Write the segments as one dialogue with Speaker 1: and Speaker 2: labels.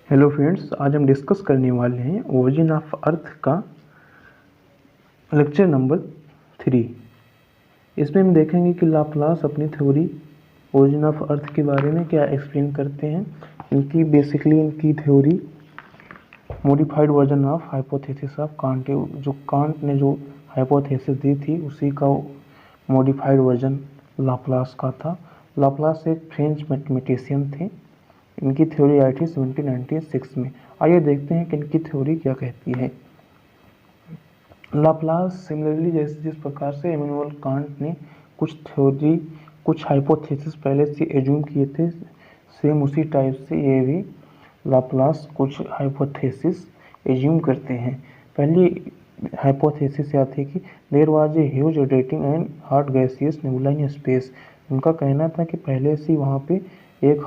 Speaker 1: Hello friends, आज हम discuss करने वाले हैं ओरिजिन ऑफ अर्थ का लेक्चर नंबर 3। इसमें हम देखेंगे कि लाप्लास अपनी थ्योरी ओरिजिन ऑफ अर्थ के बारे में क्या एक्सप्लेन करते हैं। इनकी theory modified version of hypothesis of can't, जो कांट ने जो हाइपोथेसिस दी थी उसी का मॉडिफाइड वर्जन लाप्लास का था। लाप्लास एक फ्रेंच मैथमेटिशियन थे। इनकी थ्योरी आई थी 1796 में। आइए देखते हैं कि इनकी थ्योरी क्या कहती है। लाप्लास सिमिलरली जिस प्रकार से इमैनुअल कांट ने कुछ हाइपोथेसिस पहले से एज्यूम किए थे, सेम उसी टाइप से ये भी लाप्लास कुछ हाइपोथेसिस एज्यूम करते हैं। पहली हाइपोथेसिस यह थी कि there was a huge rotating and hot gaseous nebula in space. उनका कहना था कि पहले से वहाँ पे एक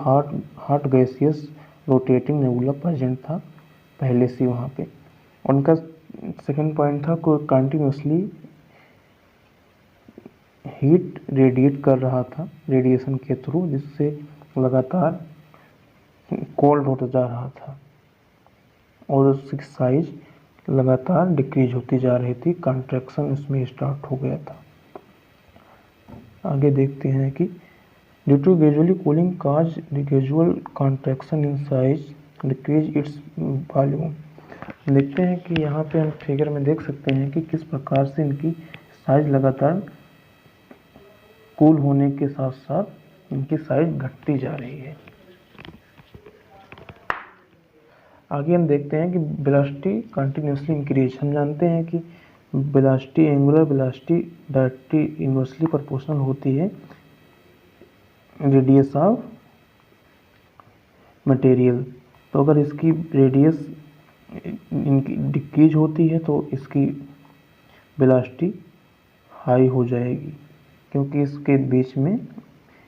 Speaker 1: hot gaseous rotating nebula present था पहले से वहाँ पे। उनका सेकंड पॉइंट था को कंटिन्यूसली हीट रेडिएट कर रहा था रेडिएशन के थ्रू, जिससे लगातार कोल्ड होता जा रहा था और उसकी साइज लगातार डिक्रीज होती जा रही थी, कंट्रैक्शन इसमें स्टार्ट हो गया था। आगे देखते हैं कि due to gradually cooling cause gradual contraction in size decrease its volume. देखते हैं कि यहाँ पे हम फिगर में देख सकते हैं कि किस प्रकार से इनकी साइज लगातार कूल होने के साथ साथ इनकी साइज घटती जा रही है। आगे हम देखते हैं कि वेलोसिटी कंटिन्यूसली इंक्रीज। हम जानते हैं कि velocity, angular velocity directly inversely proportional होती है रेडियस ऑफ मटेरियल। तो अगर इसकी रेडियस इनकी डिक्रीज होती है तो इसकी वेलोसिटी हाई हो जाएगी, क्योंकि इसके बीच में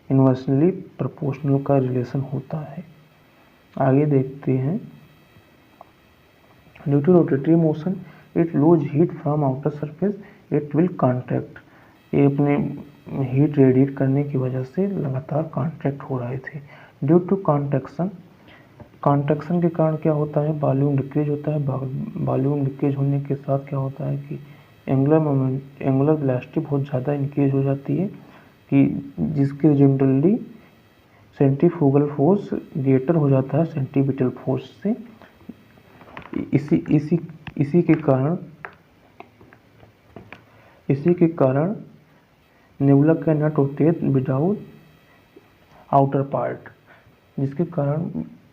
Speaker 1: इनवर्सली प्रोपोर्शनल का रिलेशन होता है। आगे देखते हैं, due to rotatory motion it lose heat from outer surface it will contract. ये अपने हीट रेडिएट करने की वजह से लगातार कॉन्ट्रैक्ट हो रहे थे। ड्यू टू कॉन्ट्रैक्शन के कारण क्या होता है, वॉल्यूम डिक्रीज होता है। वॉल्यूम डिक्रीज होने के साथ क्या होता है कि एंगुलर वेलोसिटी बहुत ज़्यादा इंक्रीज हो जाती है, कि जिसके जनरली सेंट्रीफ्यूगल फोर्स ग्रेटर हो जाता है सेंट्रीपिटल फोर्स से। इसी के कारण nebula can not rotate without outer part, जिसके कारण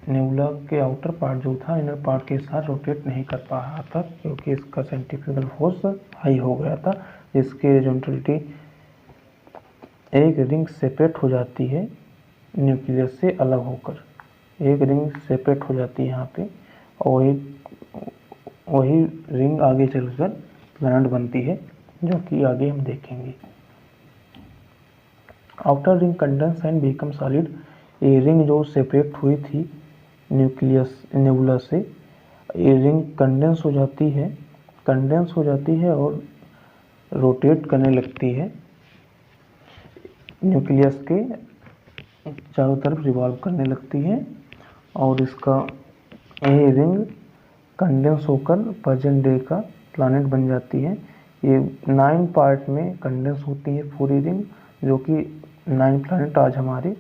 Speaker 1: नेबुला के आउटर पार्ट जो था इनर पार्ट के साथ रोटेट नहीं कर पा रहा था, क्योंकि इसका सेंट्रीफ्यूगल फोर्स हाई हो गया था, जिसके रिजल्टेंट एक रिंग सेपरेट हो जाती है न्यूक्लियस से अलग होकर। एक रिंग सेपरेट हो जाती है यहाँ पे, और वही रिंग आगे चलकर प्लैनेट बनती है, जो कि आगे हम देखेंगे। Outer ring condense and become solid. ये रिंग जो सेपरेट हुई थी न्यूक्लियस नेबुला से, ये रिंग कंडेंस हो जाती है और रोटेट करने लगती है, न्यूक्लियस के चारों तरफ रिवॉल्व करने लगती है, और इसका ये रिंग कंडेंस होकर प्रेजेंट डे का प्लैनेट बन जाती है। ये 9 पार्ट में कंडेंस होती है पूरी रिंग, जो कि 9 प्लैनेट आज हमारे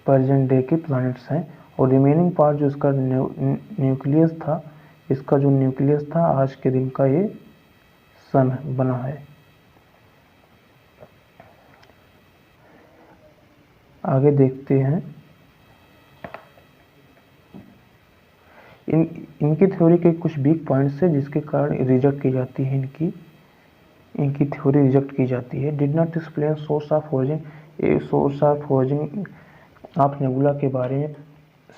Speaker 1: प्रेजेंट डे के प्लैनेट्स हैं। और रिमेनिंग पार्ट जो इसका न्यूक्लियस था, आज के दिन का ये सन बना है। आगे देखते हैं, इनकी थ्योरी के कुछ वीक पॉइंट्स है जिसके कारण रिजेक्ट की जाती है, इनकी थ्योरी रिजेक्ट की जाती है। Did not explain source of origin of nebula के बारे में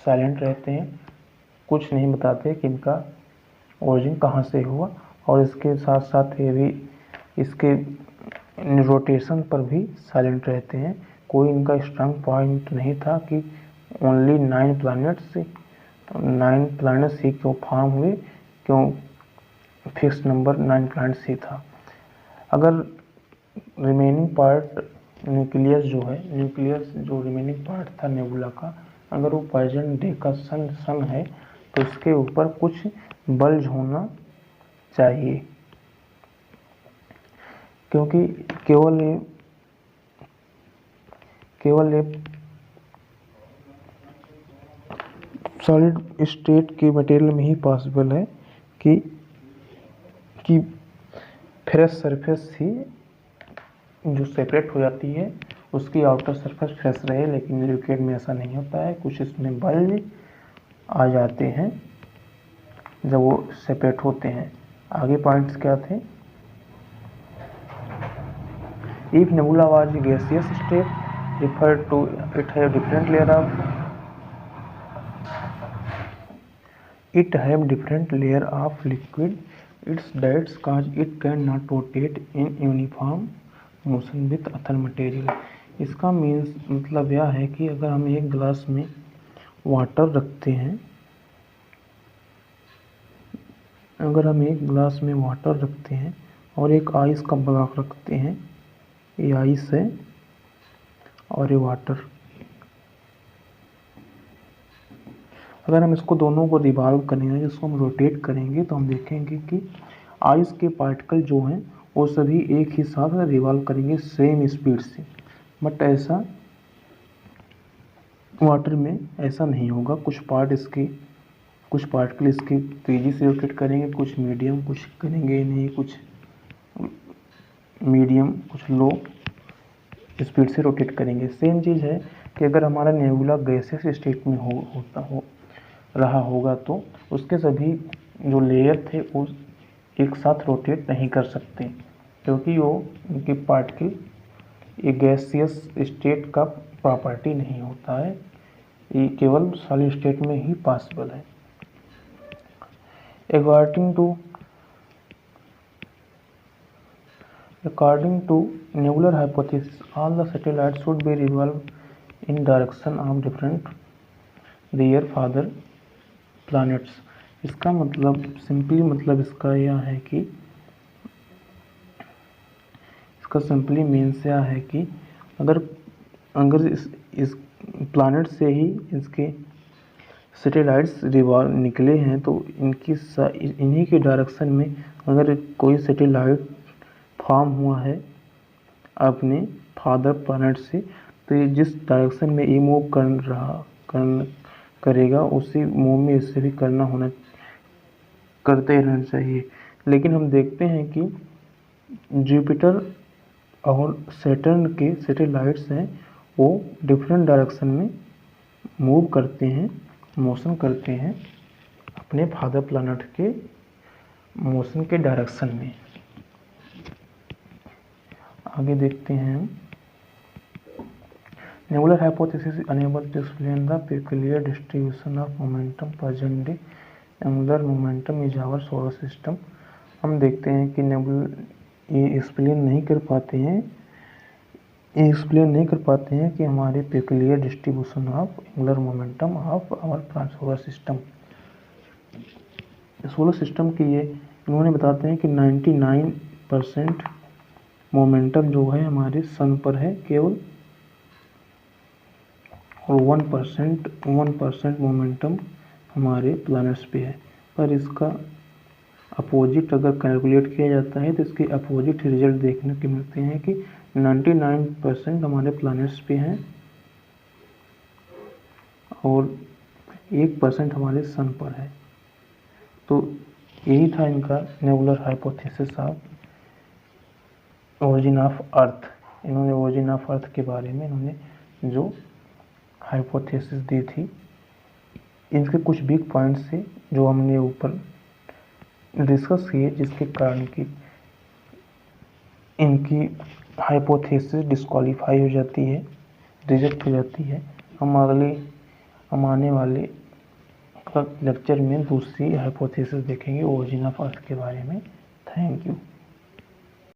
Speaker 1: साइलेंट रहते हैं, कुछ नहीं बताते कि इनका ओरिजिन कहाँ से हुआ, और इसके साथ साथ ये भी इसके रोटेशन पर भी साइलेंट रहते हैं। कोई इनका स्ट्रांग पॉइंट नहीं था कि ओनली 9 प्लैनेट्स ही क्यों फॉर्म हुए, क्यों फिक्स नंबर 9 प्लैनेट्स ही था। अगर रिमेनिंग पार्ट न्यूक्लियस जो रिमेनिंग पार्ट था नेबुला का, अगर वो पॉइजन डे का सन है तो उसके ऊपर कुछ बल्ज होना चाहिए, क्योंकि केवल ये सॉलिड स्टेट के मटेरियल में ही पॉसिबल है कि फ्रेश सरफेस ही जो सेपरेट हो जाती है उसकी आउटर सरफेस फ्रेश रहे, लेकिन लिक्विड में ऐसा नहीं होता है। कुछ इसमें बल्ज आ जाते हैं जब वो सेपरेट होते हैं। आगे पॉइंट्स क्या थे? If nebula was gaseous state refer to it have different layer of liquid, its that cause it cannot rotate in uniform motion with other material। इसका मीन्स मतलब यह है कि अगर हम एक ग्लास में वाटर रखते हैं, और एक आइस का ब्लॉक रखते हैं, ये आइस है और ये वाटर, अगर हम इसको दोनों को रिवॉल्व करेंगे, जिसको हम रोटेट करेंगे, तो हम देखेंगे कि आइस के पार्टिकल जो हैं वो सभी एक ही साथ रिवॉल्व करेंगे सेम स्पीड से। बट ऐसा वाटर में ऐसा नहीं होगा। कुछ पार्टिकल इसके तेज़ी से रोटेट करेंगे, कुछ मीडियम, कुछ करेंगे नहीं, कुछ मीडियम, कुछ लो स्पीड से रोटेट करेंगे। सेम चीज़ है कि अगर हमारा नेबुला गैसियस स्टेट में रहा होगा तो उसके सभी जो लेयर थे वो एक साथ रोटेट नहीं कर सकते, क्योंकि वो उनके पार्टिकल ये गैसियस स्टेट का प्रॉपर्टी नहीं होता है, ये केवल सॉलिड स्टेट में ही पॉसिबल है। According to nebular hypothesis, all the satellites should be revolved in direction of different their father planets। इसका मतलब सिंपली मतलब इसका यह है कि इसका सिंपली मीन्स यह है कि अगर इस प्लैनेट से ही इसके सैटेलाइट्स रिवॉल्व निकले हैं, तो इन्हीं के डायरेक्शन में अगर कोई सैटेलाइट फॉर्म हुआ है अपने फादर प्लैनेट से, तो ये जिस डायरेक्शन में ये मूव करेगा उसी मूव में इससे भी करते रहना चाहिए। लेकिन हम देखते हैं कि जुपिटर और सैटर्न के सैटेलाइट्स हैं वो डिफरेंट डायरेक्शन में मूव करते हैं, मोशन करते हैं अपने फादर प्लैनेट के मोशन के डायरेक्शन में। आगे देखते हैं। Nebular hypothesis unable to explain the peculiar distribution of momentum present day angular momentum is our solar system. हम देखते हैं कि ये एक्सप्लेन नहीं कर पाते हैं कि हमारे peculiar distribution of angular momentum of our solar system. Solar system की ये इन्होंने बताते हैं कि 99% मोमेंटम जो है हमारे सन पर है केवल, और 1% मोमेंटम हमारे प्लैनेट्स पे है। पर इसका अपोजिट अगर कैलकुलेट किया जाता है तो इसके अपोजिट रिजल्ट देखने को मिलते हैं कि 99% हमारे प्लैनेट्स पे हैं और 1% हमारे सन पर है। तो यही था इनका nebular hypothesis of origin of earth. इन्होंने ओरिजिन ऑफ अर्थ के बारे में इन्होंने जो हाइपोथेसिस दी थी, इनके कुछ बिग पॉइंट्स थे जो हमने ऊपर डिस्कस किए, जिसके कारण कि इनकी हाइपोथेसिस डिस्क्वालीफाई हो जाती है, रिजेक्ट हो जाती है। हम आने वाले लेक्चर में दूसरी हाइपोथेसिस देखेंगे ओरिजिन ऑफ अर्थ के बारे में। Thank you.